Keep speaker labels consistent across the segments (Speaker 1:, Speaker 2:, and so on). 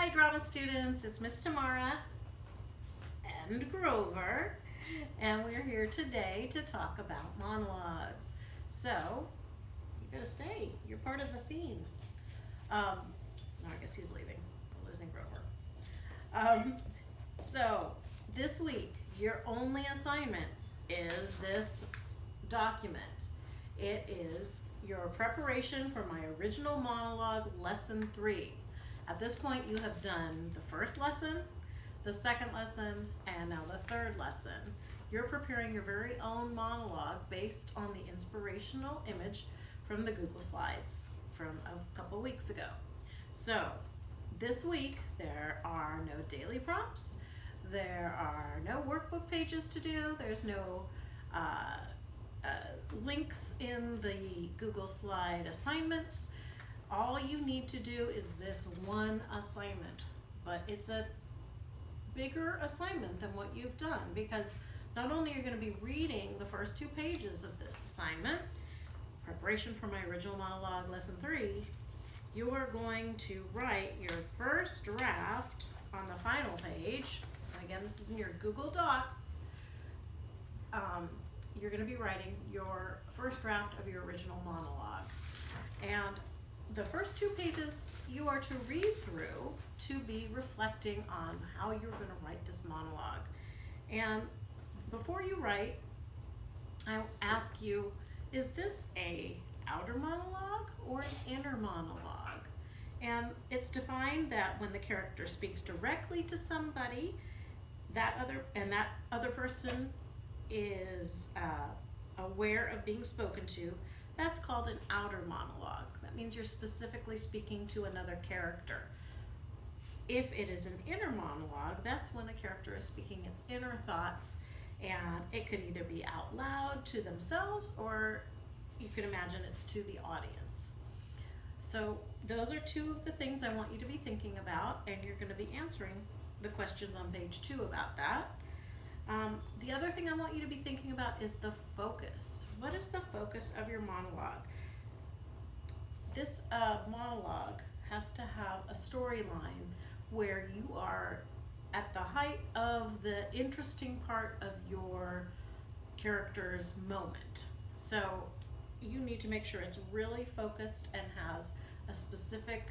Speaker 1: Hi drama students, it's Miss Tamara and Grover, and we're here today to talk about monologues. So, you gotta stay, you're part of the theme. No, I guess he's leaving, we're losing Grover. Um, so, this week, your only assignment is this document. It is your preparation for my original monologue, lesson 3. At this point, you have done the first lesson, the second lesson, and now the third lesson. You're preparing your very own monologue based on the inspirational image from the Google Slides from a couple weeks ago. So, this week, there are no daily prompts, there are no workbook pages to do, there's no links in the Google Slide assignments. All you need to do is this one assignment, but it's a bigger assignment than what you've done, because not only are you going to be reading the first 2 pages of this assignment, preparation for my original monologue lesson 3, you are going to write your first draft on the final page. And again, this is in your Google Docs. You're going to be writing your first draft of your original monologue. And the first 2 pages you are to read through to be reflecting on how you're going to write this monologue. And before you write, I ask you, is this a outer monologue or an inner monologue? And it's defined that when the character speaks directly to somebody, that other person is aware of being spoken to, that's called an outer monologue. That means you're specifically speaking to another character. If it is an inner monologue, that's when a character is speaking its inner thoughts, and it could either be out loud to themselves, or you can imagine it's to the audience. So those are 2 of the things I want you to be thinking about, and you're going to be answering the questions on page 2 about that. The other thing I want you to be thinking about is the focus. What is the focus of your monologue? This monologue has to have a storyline where you are at the height of the interesting part of your character's moment. So you need to make sure it's really focused and has a specific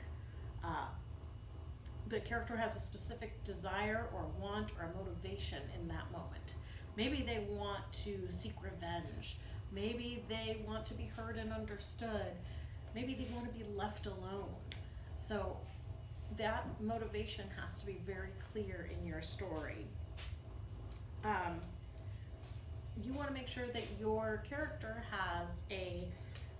Speaker 1: the character has a specific desire or want or motivation in that moment. Maybe they want to seek revenge. Maybe they want to be heard and understood. Maybe they want to be left alone. So that motivation has to be very clear in your story. You want to make sure that your character has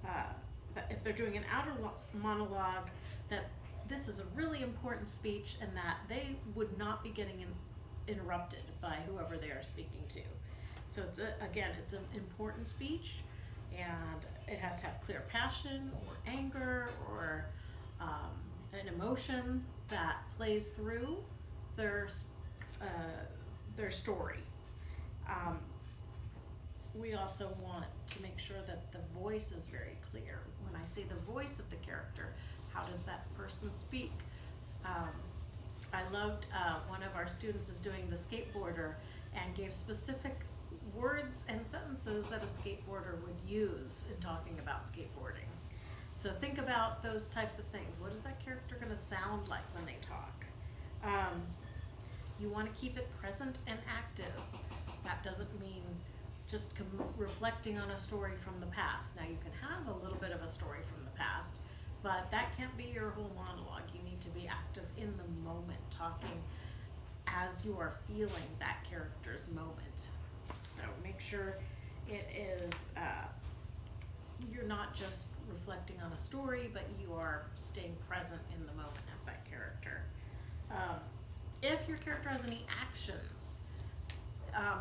Speaker 1: that if they're doing an outer monologue, that this is a really important speech and that they would not be getting interrupted by whoever they are speaking to. So it's an important speech, and it has to have clear passion or anger or an emotion that plays through their story. We also want to make sure that the voice is very clear. When I say the voice of the character, how does that person speak? I loved one of our students is doing the skateboarder and gave specific words and sentences that a skateboarder would use in talking about skateboarding. So think about those types of things. What is that character going to sound like when they talk? You want to keep it present and active. That doesn't mean just reflecting on a story from the past. Now you can have a little bit of a story from the past, but that can't be your whole monologue. You need to be active in the moment, talking as you are feeling that character's moment. So make sure it is, you're not just reflecting on a story, but you are staying present in the moment as that character. If your character has any actions,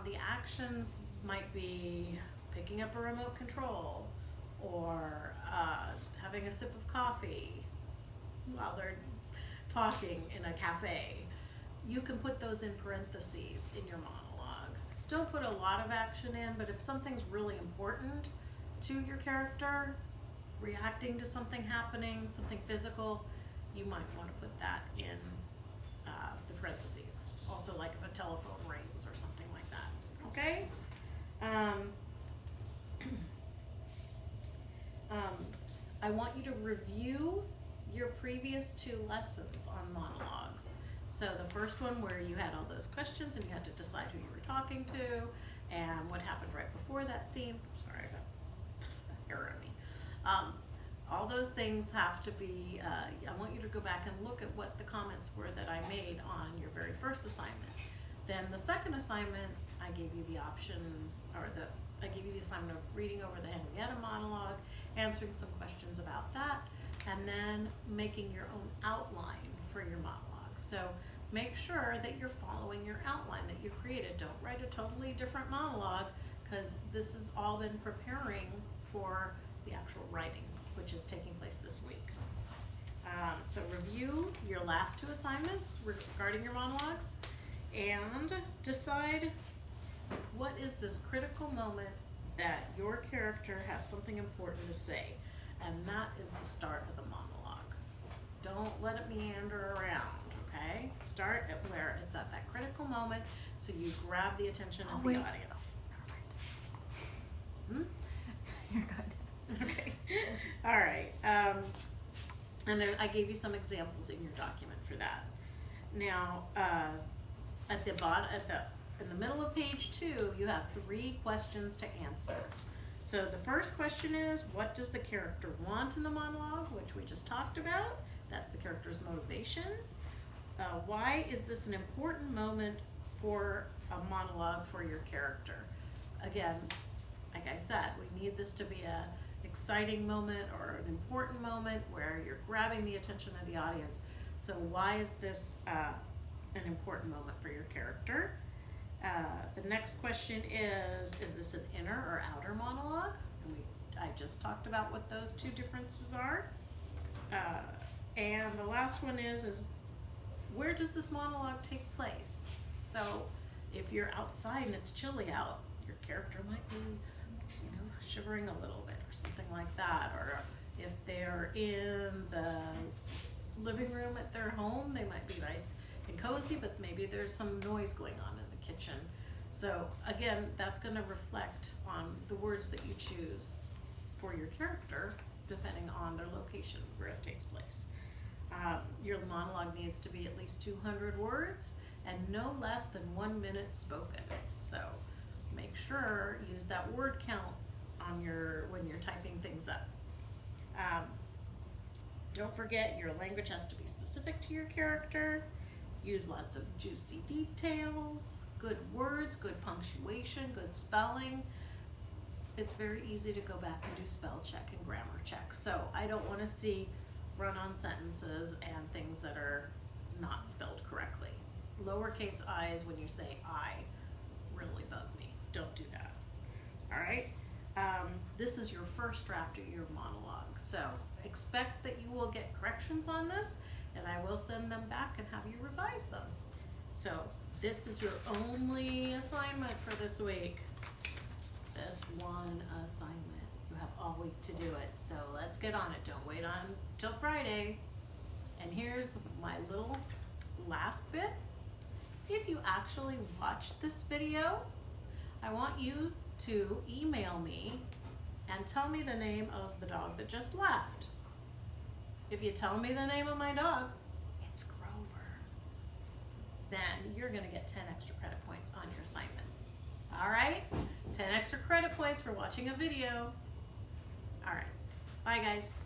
Speaker 1: the actions might be picking up a remote control, or having a sip of coffee while they're talking in a cafe. You can put those in parentheses in your monologue. Don't put a lot of action in, but if something's really important to your character, reacting to something happening, something physical, you might want to put that in also like if a telephone rings or something like that, okay? I want you to review your previous 2 lessons on monologues. So the first one where you had all those questions and you had to decide who you were talking to and what happened right before that scene. Sorry, I got hair on me. All those things have to be, I want you to go back and look at what the comments were that I made on your very first assignment. Then the second assignment, I gave you the options, I gave you the assignment of reading over the Henrietta monologue, answering some questions about that, and then making your own outline for your monologue. So make sure that you're following your outline that you created. Don't write a totally different monologue, because this has all been preparing for the actual writing, which is taking place this week. So review your last 2 assignments regarding your monologues and decide what is this critical moment that your character has something important to say, and that is the start of the monologue. Don't let it meander around, okay? Start at where it's at that critical moment so you grab the attention of the audience.
Speaker 2: You're good.
Speaker 1: Okay. All right. And there, I gave you some examples in your document for that. Now, at the bottom, in the middle of page 2, you have 3 questions to answer. So the first question is, what does the character want in the monologue, which we just talked about? That's the character's motivation. Why is this an important moment for a monologue for your character? Again, like I said, we need this to be a exciting moment or an important moment where you're grabbing the attention of the audience. So why is this an important moment for your character? The next question is this an inner or outer monologue? And I just talked about what those 2 differences are. And the last one is where does this monologue take place? So if you're outside and it's chilly out, your character might be, shivering a little bit or something like that. Or if they're in the living room at their home, they might be nice and cozy, but maybe there's some noise going on in the kitchen. So again, that's going to reflect on the words that you choose for your character, depending on their location where it takes place. Your monologue needs to be at least 200 words and no less than 1 minute spoken. So make sure, use that word count on when you're typing things up. Don't forget, your language has to be specific to your character. Use lots of juicy details, good words, good punctuation, good spelling. It's very easy to go back and do spell check and grammar check. So I don't want to see run-on sentences and things that are not spelled correctly. Lowercase i's when you say I really bug me. Don't do that. All right? This is your first draft of your monologue. So expect that you will get corrections on this, and I will send them back and have you revise them. So this is your only assignment for this week. This one assignment. You have all week to do it. So let's get on it. Don't wait until Friday. And here's my little last bit. If you actually watched this video, I want you to email me and tell me the name of the dog that just left. If you tell me the name of my dog, it's Grover, then you're going to get 10 extra credit points on your assignment. All right? 10 extra credit points for watching a video. All right. Bye, guys.